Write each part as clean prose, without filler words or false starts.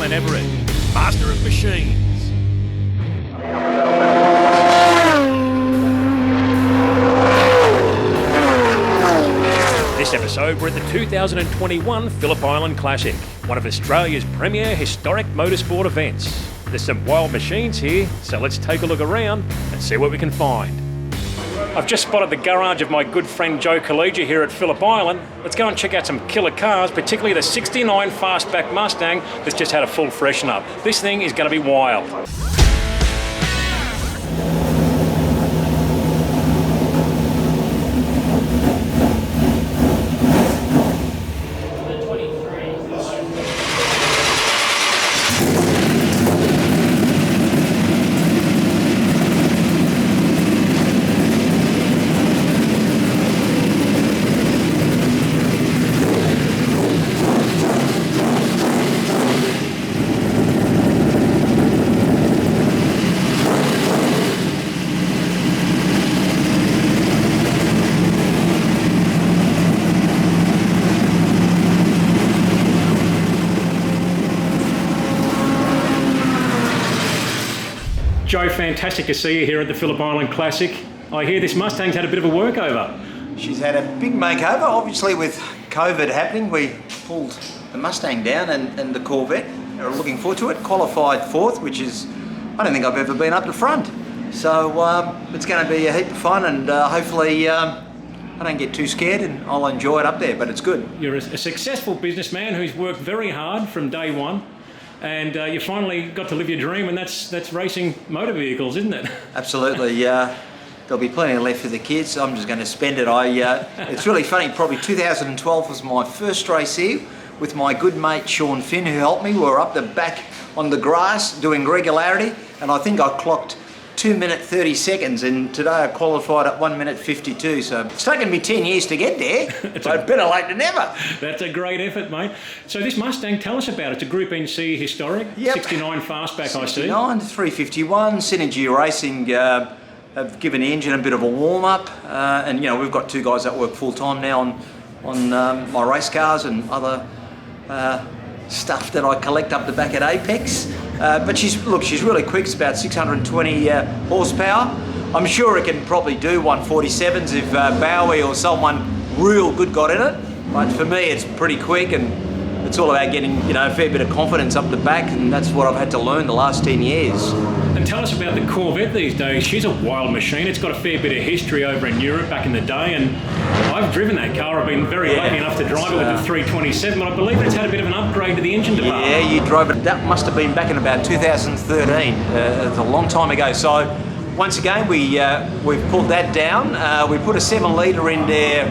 Franklin Everett, master of machines. This episode, we're at the 2021 Phillip Island Classic, one of Australia's premier historic motorsport events. There's some wild machines here, so let's take a look around and see what we can find. I've just spotted the garage of my good friend Joe Calleja here at Phillip Island. Let's go and check out some killer cars, particularly the 69 Fastback Mustang that's just had a full freshen up. This thing is going to be wild. Joe, fantastic to see you here at the Phillip Island Classic. I hear this Mustang's had a bit of a workover. She's had a big makeover. Obviously with COVID happening, we pulled the Mustang down and the Corvette. We're looking forward to it. Qualified fourth, which is, I don't think I've ever been up the front. So it's going to be a heap of fun, and hopefully I don't get too scared and I'll enjoy it up there, but it's good. You're a successful businessman who's worked very hard from day one. And you finally got to live your dream, and that's racing motor vehicles, isn't it? Absolutely. There'll be plenty left for the kids. I'm just going to spend it. It's really funny. Probably 2012 was my first race here with my good mate Sean Finn, who helped me. We were up the back on the grass doing regularity, and I think I clocked 2 minutes 30 seconds, and today I qualified at 1 minute 52, so it's taken me 10 years to get there, but better late than never. That's a great effort, mate. So this Mustang, tell us about it. It's a Group NC historic, yep. 69 Fastback, 69, I see. 69, 351, Synergy Racing have given the engine a bit of a warm-up, and you know, we've got two guys that work full-time now on my race cars and other stuff that I collect up the back at Apex. But she's really quick. It's about 620 horsepower. I'm sure it can probably do 147s if Bowie or someone real good got in it. But for me, it's pretty quick, and it's all about getting a fair bit of confidence up the back, and that's what I've had to learn the last 10 years. And tell us about the Corvette these days. She's a wild machine. It's got a fair bit of history over in Europe back in the day, and I've driven that car. I've been very lucky enough to drive it with the 327, but I believe it's had a bit of an upgrade to the engine department. Yeah, you drove it. That must have been back in about 2013. It's a long time ago. So once again, we've pulled that down. We put a 7 litre in there.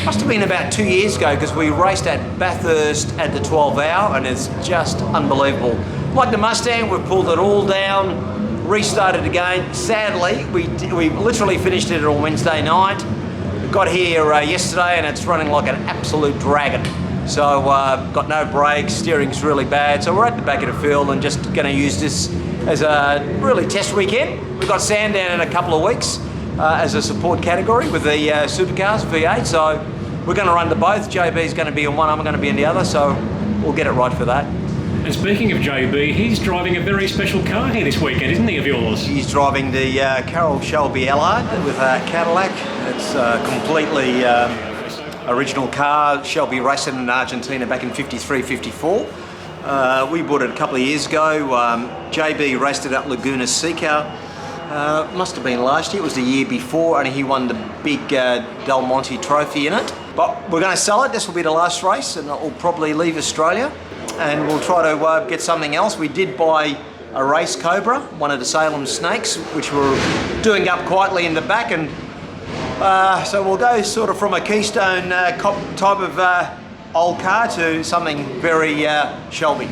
Must have been about 2 years ago, because we raced at Bathurst at the 12 hour, and it's just unbelievable. Like the Mustang, we've pulled it all down, restarted again. Sadly, we literally finished it on Wednesday night. We got here yesterday, and it's running like an absolute dragon. So got no brakes, steering's really bad. So we're at the back of the field and just going to use this as a really test weekend. We've got Sandown in a couple of weeks as a support category with the supercars V8. So we're going to run to both. JB's going to be on one, I'm going to be in the other. So we'll get it right for that. And speaking of JB, he's driving a very special car here this weekend, isn't he, of yours? He's driving the Carrol Shebly Allard with a Cadillac. It's a completely original car. Shebly raced it in Argentina back in 53, 54. We bought it a couple of years ago. JB raced it at Laguna Seca. Must have been last year, it was the year before, and he won the big Del Monte trophy in it. But we're going to sell it. This will be the last race, and it will probably leave Australia. And we'll try to get something else. We did buy a race Cobra, one of the Salem Snakes, which we're doing up quietly in the back, and so we'll go sort of from a Keystone type of old car to something very Shelby.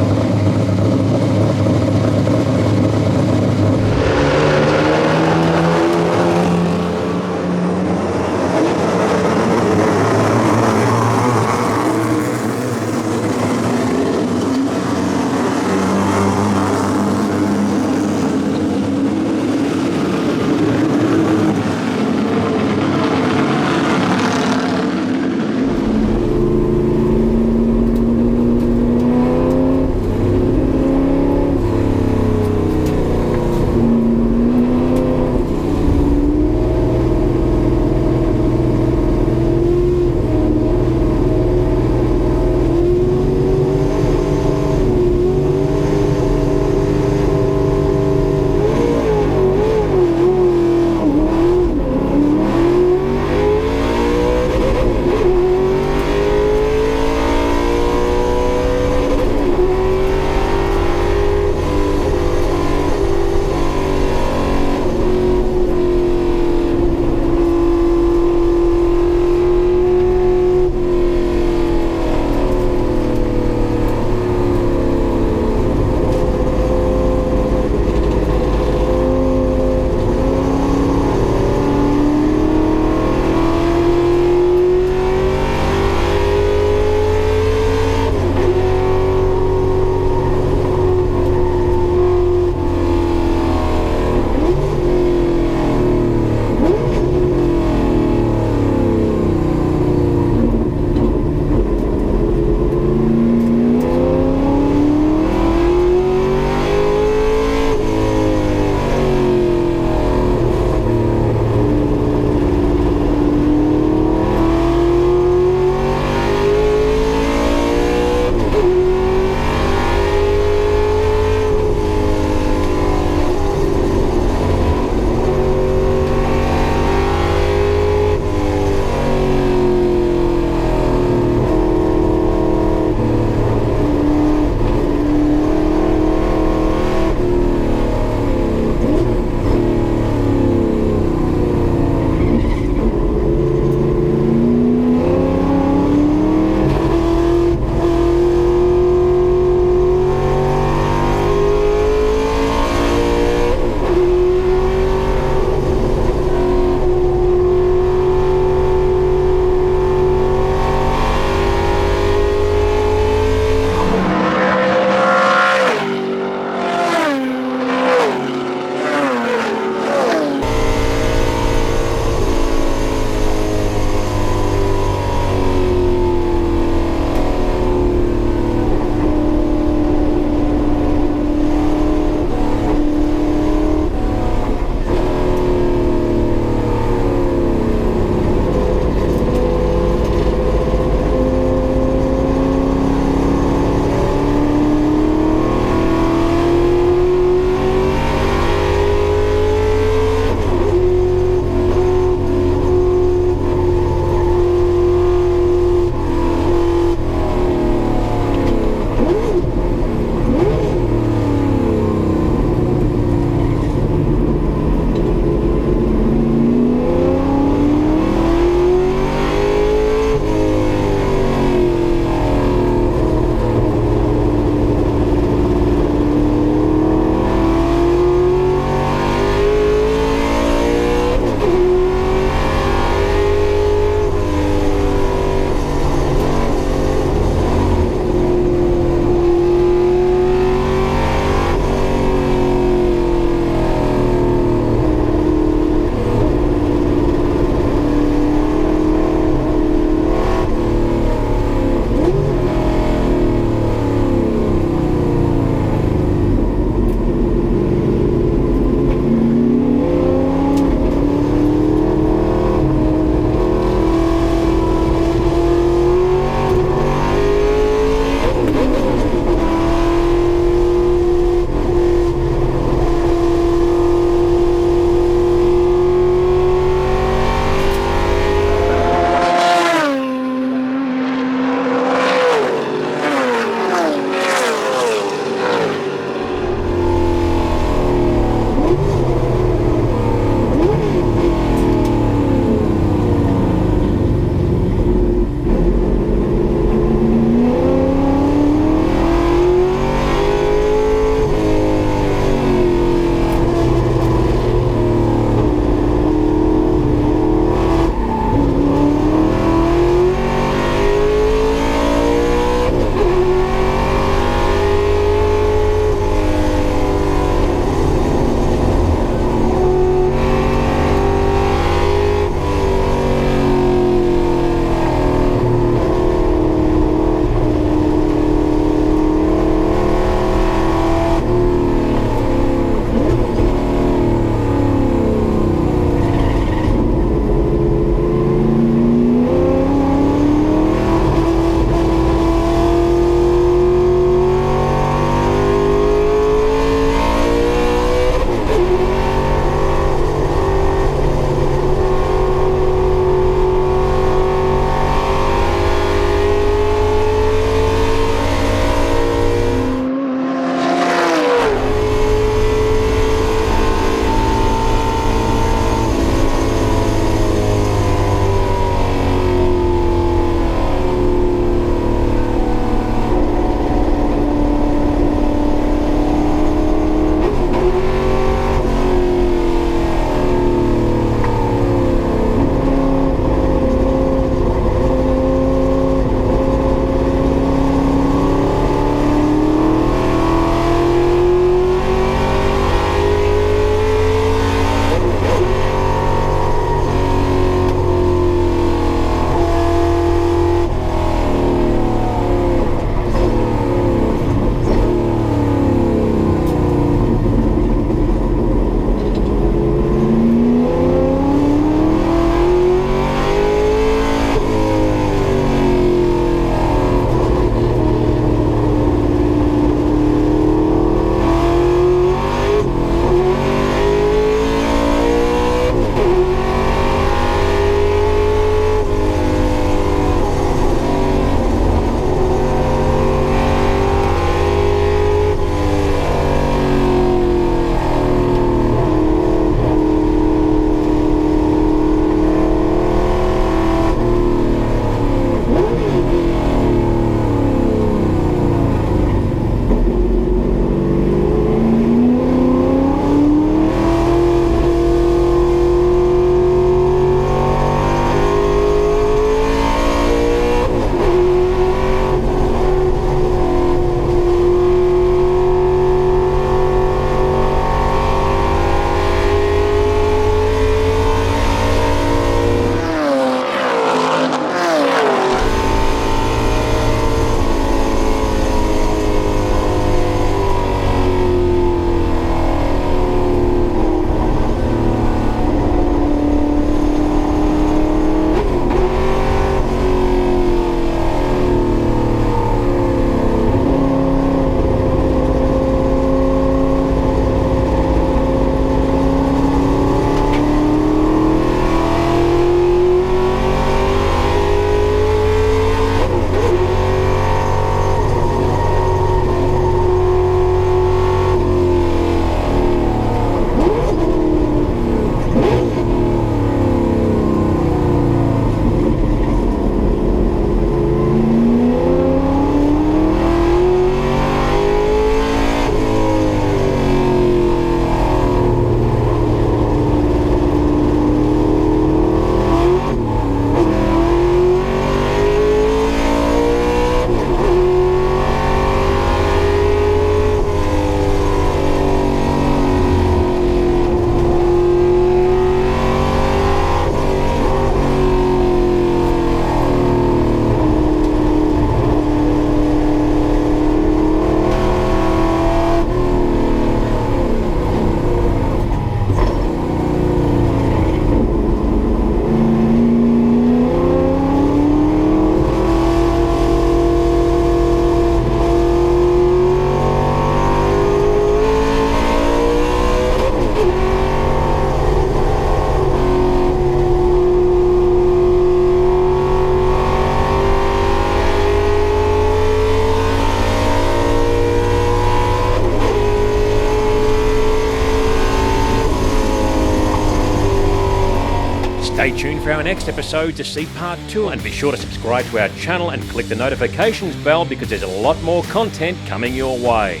Stay tuned for our next episode to see part 2, and be sure to subscribe to our channel and click the notifications bell because there's a lot more content coming your way.